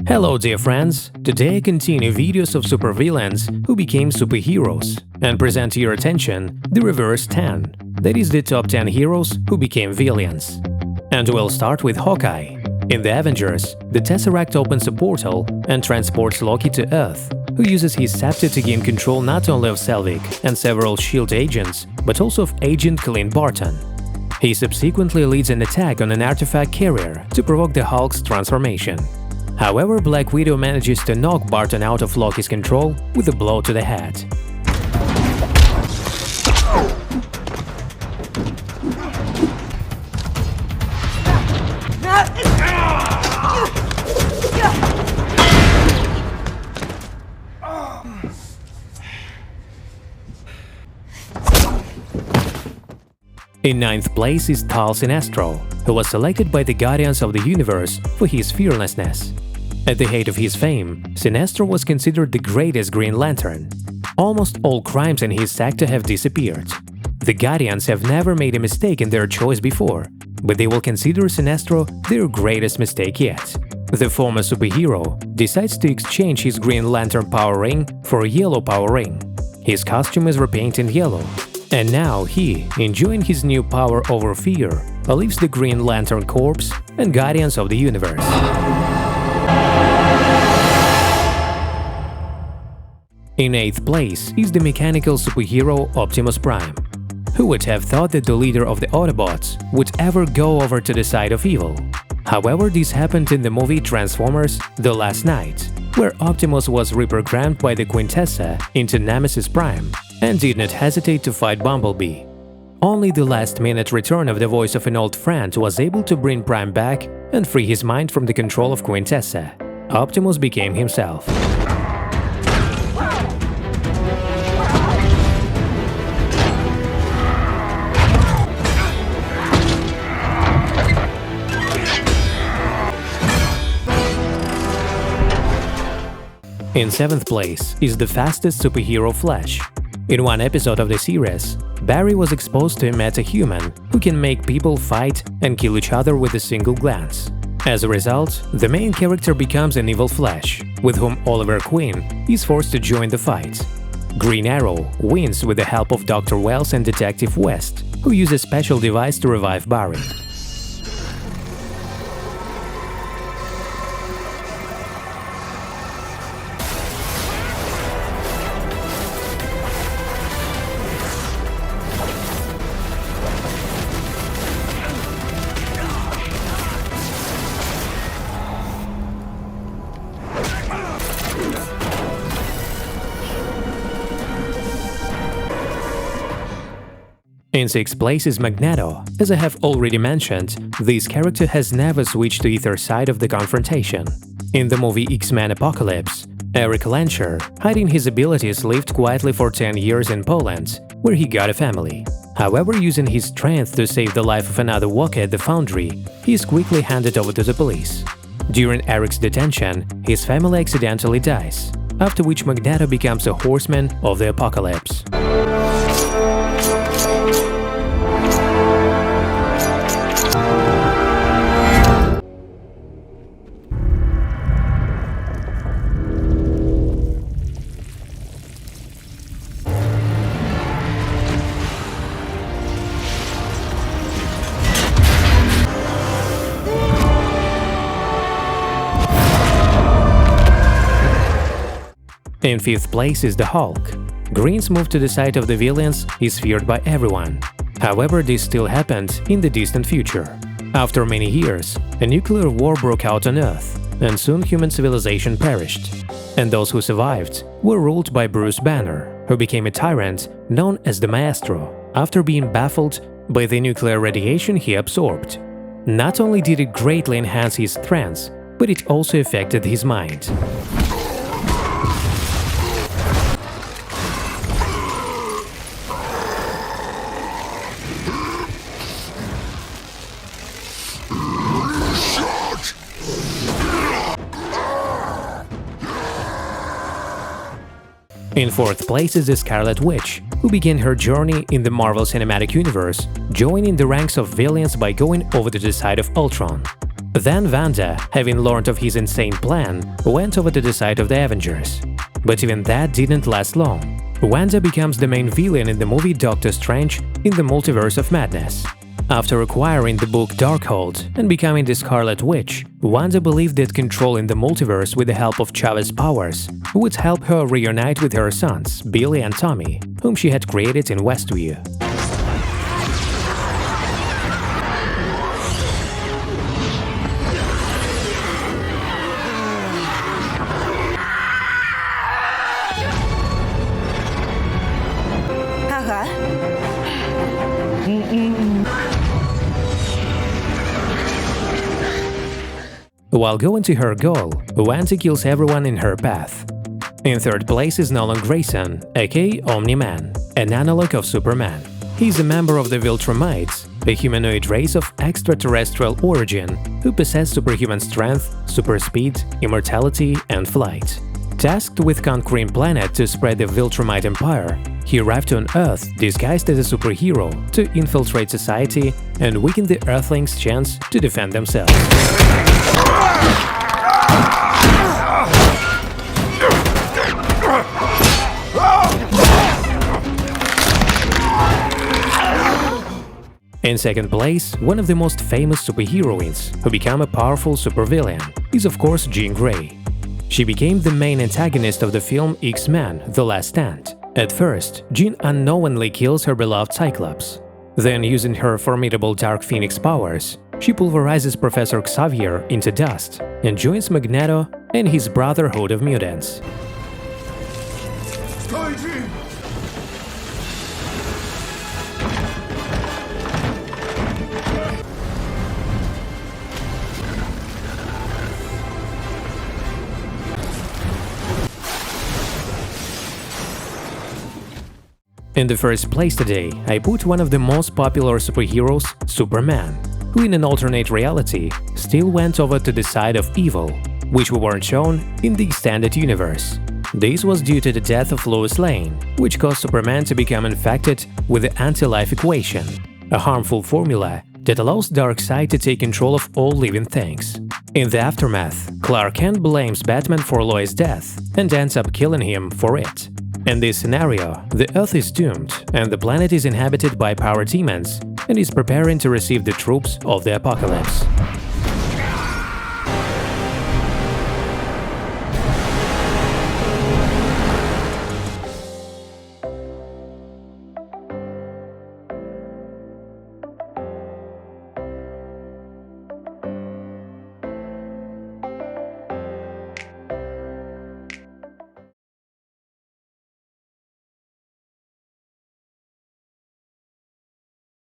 Hello dear friends, today I continue videos of supervillains who became superheroes and present to your attention the reverse 10, that is the top 10 heroes who became villains. And we'll start with Hawkeye. In the Avengers, the Tesseract opens a portal and transports Loki to Earth, who uses his scepter to gain control not only of Selvig and several S.H.I.E.L.D. agents, but also of Agent Clint Barton. He subsequently leads an attack on an artifact carrier to provoke the Hulk's transformation. However, Black Widow manages to knock Barton out of Loki's control with a blow to the head. In 9th place is Sinestro, who was selected by the Guardians of the Universe for his fearlessness. At the height of his fame, Sinestro was considered the greatest Green Lantern. Almost all crimes in his sector have disappeared. The Guardians have never made a mistake in their choice before, but they will consider Sinestro their greatest mistake yet. The former superhero decides to exchange his Green Lantern power ring for a yellow power ring. His costume is repainted yellow. And now he, enjoying his new power over fear, leaves the Green Lantern Corps and Guardians of the Universe. In 8th place is the mechanical superhero Optimus Prime. Who would have thought that the leader of the Autobots would ever go over to the side of evil? However, this happened in the movie Transformers: The Last Knight, where Optimus was reprogrammed by the Quintessa into Nemesis Prime and did not hesitate to fight Bumblebee. Only the last-minute return of the voice of an old friend was able to bring Prime back and free his mind from the control of Quintessa. Optimus became himself. In 7th place is the fastest superhero Flash. In one episode of the series, Barry was exposed to a meta-human who can make people fight and kill each other with a single glance. As a result, the main character becomes an evil Flash, with whom Oliver Queen is forced to join the fight. Green Arrow wins with the help of Dr. Wells and Detective West, who use a special device to revive Barry. In 6th place is Magneto. As I have already mentioned, this character has never switched to either side of the confrontation. In the movie X-Men Apocalypse, Eric Lancher, hiding his abilities, lived quietly for 10 years in Poland, where he got a family. However, using his strength to save the life of another worker at the foundry, he is quickly handed over to the police. During Eric's detention, his family accidentally dies, after which Magneto becomes a horseman of the apocalypse. In 5th place is the Hulk. Green's move to the side of the villains is feared by everyone. However, this still happened in the distant future. After many years, a nuclear war broke out on Earth, and soon human civilization perished. And those who survived were ruled by Bruce Banner, who became a tyrant known as the Maestro, after being baffled by the nuclear radiation he absorbed. Not only did it greatly enhance his strength, but it also affected his mind. In 4th place is the Scarlet Witch, who began her journey in the Marvel Cinematic Universe, joining the ranks of villains by going over to the side of Ultron. Then Wanda, having learned of his insane plan, went over to the side of the Avengers. But even that didn't last long. Wanda becomes the main villain in the movie Doctor Strange in the Multiverse of Madness. After acquiring the book Darkhold and becoming the Scarlet Witch, Wanda believed that controlling the multiverse with the help of Chavez's powers would help her reunite with her sons, Billy and Tommy, whom she had created in Westview. While going to her goal, Wanda kills everyone in her path. In third place is Nolan Grayson, aka Omni Man, an analog of Superman. He's a member of the Viltrumites, a humanoid race of extraterrestrial origin who possess superhuman strength, super speed, immortality, and flight. Tasked with conquering planet to spread the Viltrumite empire, he arrived on Earth disguised as a superhero to infiltrate society and weaken the Earthlings' chance to defend themselves. In second place, one of the most famous superheroines who became a powerful supervillain is of course Jean Grey. She became the main antagonist of the film X-Men: The Last Stand. At first, Jean unknowingly kills her beloved Cyclops. Then, using her formidable Dark Phoenix powers, she pulverizes Professor Xavier into dust and joins Magneto and his Brotherhood of Mutants. In the first place today, I put one of the most popular superheroes, Superman, who in an alternate reality still went over to the side of evil, which we weren't shown in the extended universe. This was due to the death of Lois Lane, which caused Superman to become infected with the anti-life equation, a harmful formula that allows Darkseid to take control of all living things. In the aftermath, Clark Kent blames Batman for Lois' death and ends up killing him for it. In this scenario, the Earth is doomed and the planet is inhabited by power demons and is preparing to receive the troops of the apocalypse.